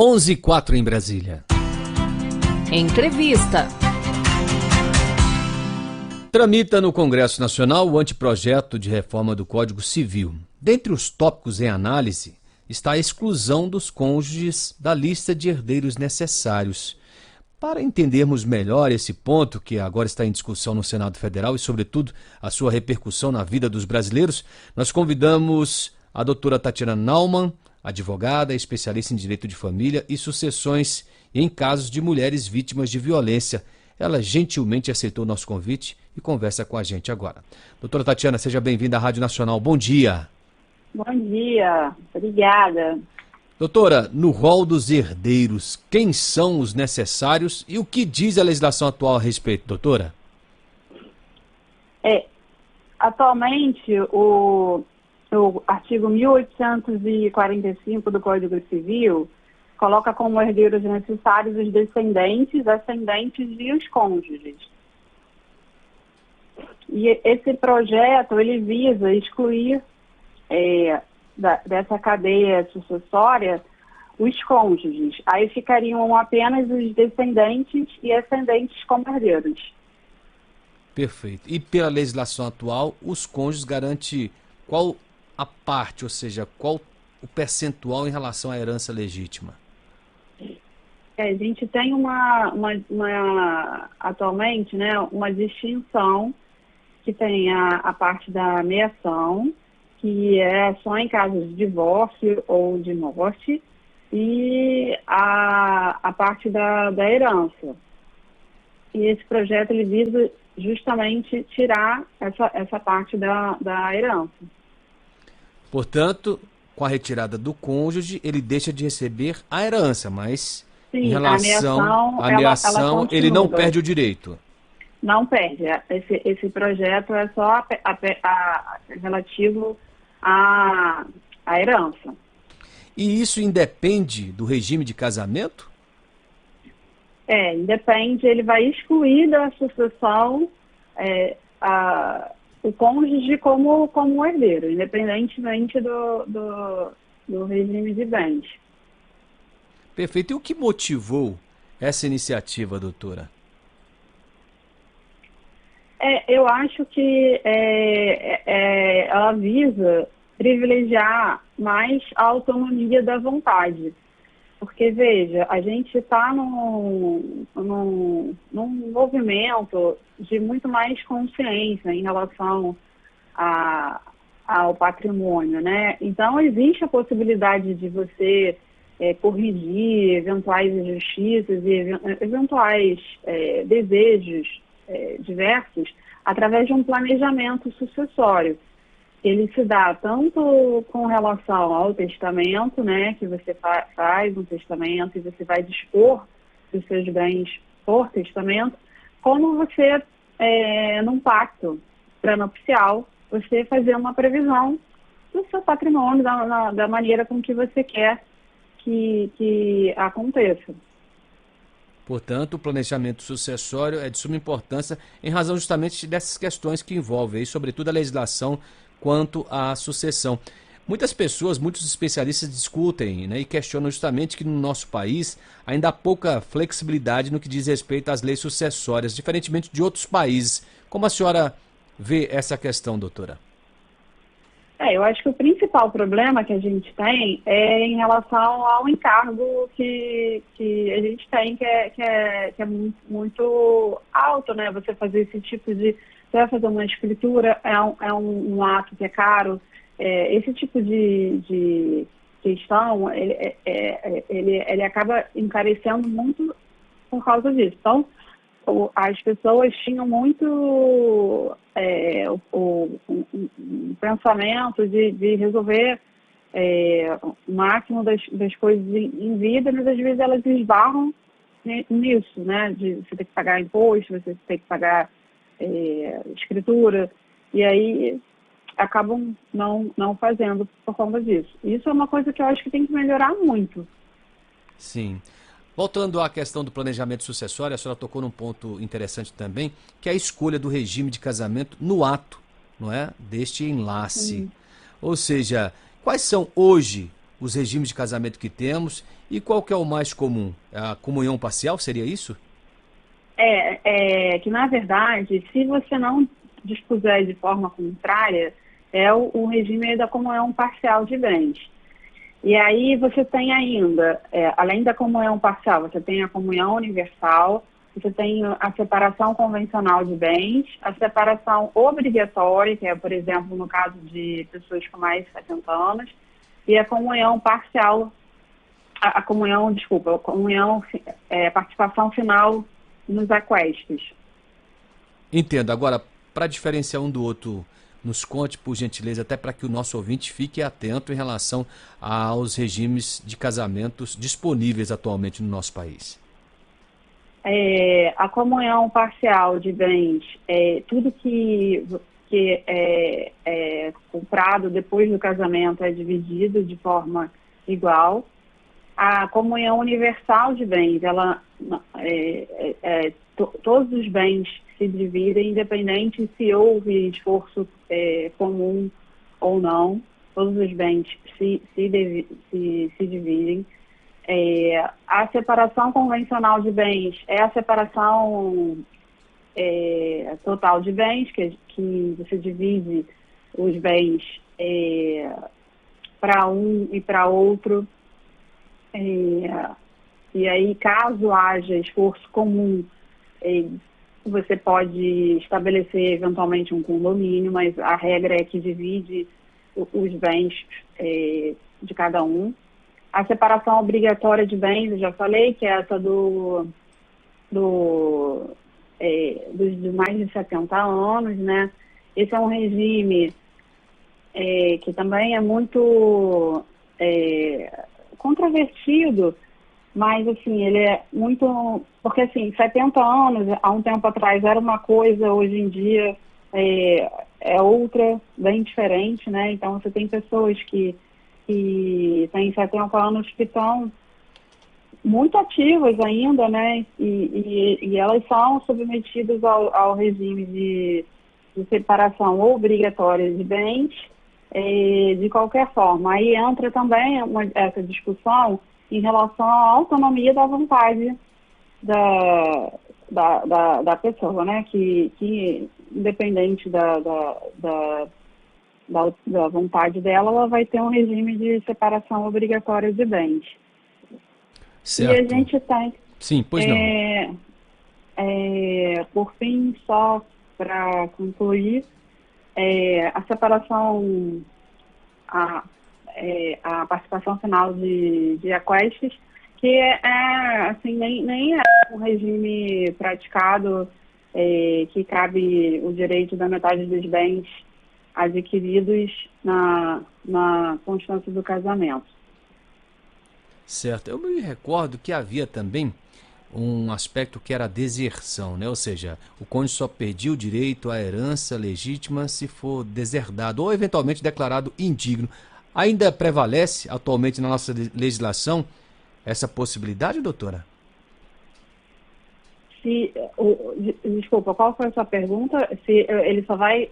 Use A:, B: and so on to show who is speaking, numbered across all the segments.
A: 11h04 em Brasília.
B: Entrevista.
A: Tramita no Congresso Nacional o anteprojeto de reforma do Código Civil. Dentre os tópicos em análise está a exclusão dos cônjuges da lista de herdeiros necessários. Para entendermos melhor esse ponto, que agora está em discussão no Senado Federal e, sobretudo, a sua repercussão na vida dos brasileiros, nós convidamos a doutora Tatiana Naumann, advogada, especialista em direito de família e sucessões em casos de mulheres vítimas de violência. Ela gentilmente aceitou o nosso convite e conversa com a gente agora. Doutora Tatiana, seja bem-vinda à Rádio Nacional. Bom dia.
C: Bom dia, obrigada.
A: Doutora, no rol dos herdeiros, quem são os necessários e o que diz a legislação atual a respeito, doutora?
C: Atualmente, o artigo 1845 do Código Civil coloca como herdeiros necessários os descendentes, ascendentes e os cônjuges. E esse projeto, ele visa excluir dessa cadeia sucessória os cônjuges. Aí ficariam apenas os descendentes e ascendentes como herdeiros.
A: Perfeito. E pela legislação atual, os cônjuges garantem qual a parte, ou seja, qual o percentual em relação à herança legítima?
C: A gente tem atualmente, né, uma distinção que tem a parte da meação, que é só em casos de divórcio ou de morte, e a parte da herança. E esse projeto ele visa justamente tirar essa parte da herança.
A: Portanto, com a retirada do cônjuge, ele deixa de receber a herança, mas
C: sim,
A: em relação à meação, ele não perde o direito.
C: Não perde. Esse projeto é só relativo à herança.
A: E isso independe do regime de casamento?
C: Independe. Ele vai excluir da sucessão o cônjuge como herdeiro, independentemente do regime de bens.
A: Perfeito. E o que motivou essa iniciativa, doutora?
C: Eu acho que ela visa privilegiar mais a autonomia da vontade. Porque, veja, a gente está num movimento de muito mais consciência em relação ao patrimônio, né? Então, existe a possibilidade de você corrigir eventuais injustiças e eventuais desejos diversos através de um planejamento sucessório. Ele se dá tanto com relação ao testamento, né, que você faz um testamento e você vai dispor dos seus bens por testamento, como você, num pacto pré-nupcial, você fazer uma previsão do seu patrimônio, da maneira com que você quer que aconteça.
A: Portanto, o planejamento sucessório é de suma importância em razão justamente dessas questões que envolvem, sobretudo, a legislação quanto à sucessão. Muitas pessoas, muitos especialistas discutem, né, e questionam justamente que no nosso país ainda há pouca flexibilidade no que diz respeito às leis sucessórias, diferentemente de outros países. Como a senhora vê essa questão, doutora?
C: Eu acho que o principal problema que a gente tem é em relação ao encargo que a gente tem, que é muito alto, né? Você fazer esse tipo de... Você vai fazer uma escritura, é um ato que é caro. Esse tipo de questão, ele acaba encarecendo muito por causa disso. Então, as pessoas tinham muito um pensamento de resolver o máximo das coisas em vida, mas às vezes elas esbarram nisso, né? De você ter que pagar imposto, você ter que pagar escritura, e aí acabam não fazendo por conta disso. Isso é uma coisa que eu acho que tem que melhorar muito.
A: Sim. Voltando à questão do planejamento sucessório, a senhora tocou num ponto interessante também, que é a escolha do regime de casamento no ato, não é, deste enlace. Ou seja, quais são hoje os regimes de casamento que temos e qual que é o mais comum? A comunhão parcial, seria isso?
C: Que, na verdade, se você não dispuser de forma contrária, é o regime da comunhão parcial de bens. E aí você tem ainda, além da comunhão parcial, você tem a comunhão universal, você tem a separação convencional de bens, a separação obrigatória, que é, por exemplo, no caso de pessoas com mais de 70 anos, e a comunhão parcial, a participação final nos aquestos.
A: Entendo. Agora, para diferenciar um do outro, nos conte, por gentileza, até para que o nosso ouvinte fique atento em relação aos regimes de casamentos disponíveis atualmente no nosso país.
C: A comunhão parcial de bens, tudo que é comprado depois do casamento é dividido de forma igual. A comunhão universal de bens, todos os bens se dividem, independente se houve esforço comum ou não, todos os bens se dividem. A separação convencional de bens é a separação total de bens, que você divide os bens para um e para outro. E aí, caso haja esforço comum, você pode estabelecer eventualmente um condomínio, mas a regra é que divide os bens de cada um. A separação obrigatória de bens, eu já falei, que é essa dos de mais de 70 anos, né? Esse é um regime que também é muito controvertido, mas, assim, ele é muito... Porque, assim, 70 anos, há um tempo atrás, era uma coisa, hoje em dia é outra, bem diferente, né? Então, você tem pessoas que têm 70 anos que estão muito ativas ainda, né? E elas são submetidas ao regime de separação obrigatória de bens, de qualquer forma. Aí entra também essa discussão em relação à autonomia da vontade da pessoa, né? Que independente da vontade dela, ela vai ter um regime de separação obrigatória de bens.
A: Certo.
C: E a gente tem...
A: Sim, pois não.
C: Por fim, só para concluir, a separação, a participação final de aquestos, que assim, nem é um regime praticado, que cabe o direito da metade dos bens adquiridos na constância do casamento.
A: Certo. Eu me recordo que havia também um aspecto que era a deserção, né? Ou seja, o cônjuge só perdia o direito à herança legítima se for deserdado ou eventualmente declarado indigno. Ainda prevalece atualmente na nossa legislação essa possibilidade, doutora?
C: Desculpa, qual foi a sua pergunta? Se ele só vai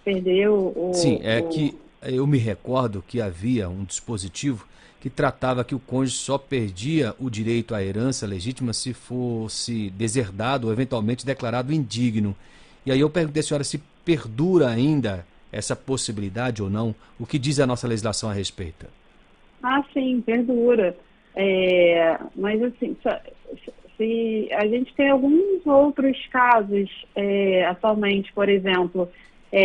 C: perder o...
A: Sim, que eu me recordo que havia um dispositivo que tratava que o cônjuge só perdia o direito à herança legítima se fosse deserdado ou eventualmente declarado indigno. E aí eu perguntei à senhora se perdura ainda essa possibilidade ou não. O que diz a nossa legislação a respeito?
C: Sim, perdura. Mas assim, se a gente tem alguns outros casos atualmente, por exemplo,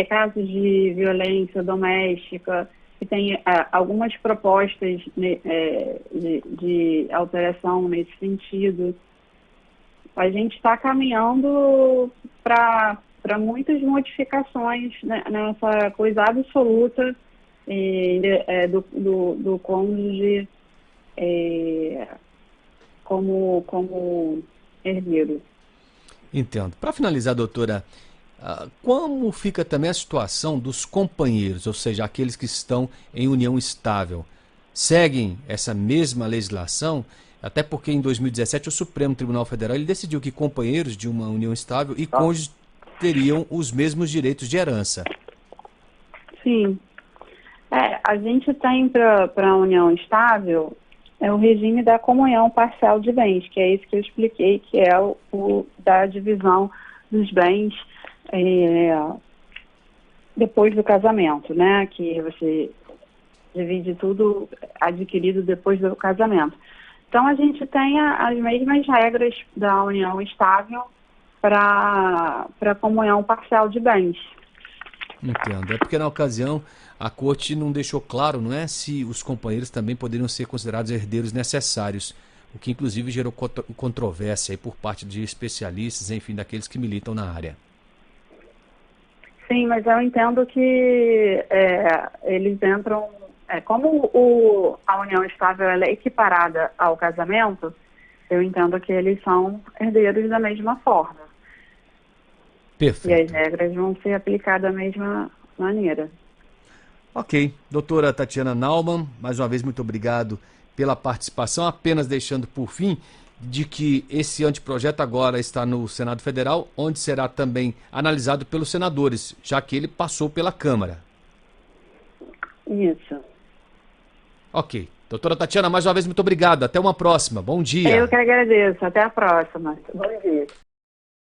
C: casos de violência doméstica, que tem algumas propostas de alteração nesse sentido. A gente está caminhando para muitas modificações, né, nessa coisa absoluta do cônjuge como herdeiro.
A: Entendo. Para finalizar, doutora, como fica também a situação dos companheiros, ou seja, aqueles que estão em união estável? Seguem essa mesma legislação? Até porque em 2017 o Supremo Tribunal Federal ele decidiu que companheiros de uma união estável e cônjuges teriam os mesmos direitos de herança.
C: Sim. A gente tem para a união estável o regime da comunhão parcial de bens, que é esse que eu expliquei, que é o da divisão dos bens depois do casamento, né? Que você divide tudo adquirido depois do casamento. Então, a gente tem as mesmas regras da união estável para a comunhão parcial de bens.
A: Entendo. É porque na ocasião a corte não deixou claro, não é, se os companheiros também poderiam ser considerados herdeiros necessários, o que inclusive gerou controvérsia aí por parte de especialistas, enfim, daqueles que militam na área.
C: Sim, mas eu entendo que eles entram... como a união estável ela é equiparada ao casamento, eu entendo que eles são herdeiros da mesma forma.
A: Perfeito.
C: E as regras vão ser aplicadas da mesma maneira.
A: Ok. Doutora Tatiana Naumann, mais uma vez muito obrigado pela participação, apenas deixando por fim de que esse anteprojeto agora está no Senado Federal, onde será também analisado pelos senadores, já que ele passou pela Câmara.
C: Isso.
A: Ok. Doutora Tatiana, mais uma vez muito obrigado. Até uma próxima. Bom dia.
C: Eu que agradeço. Até a próxima. Bom dia.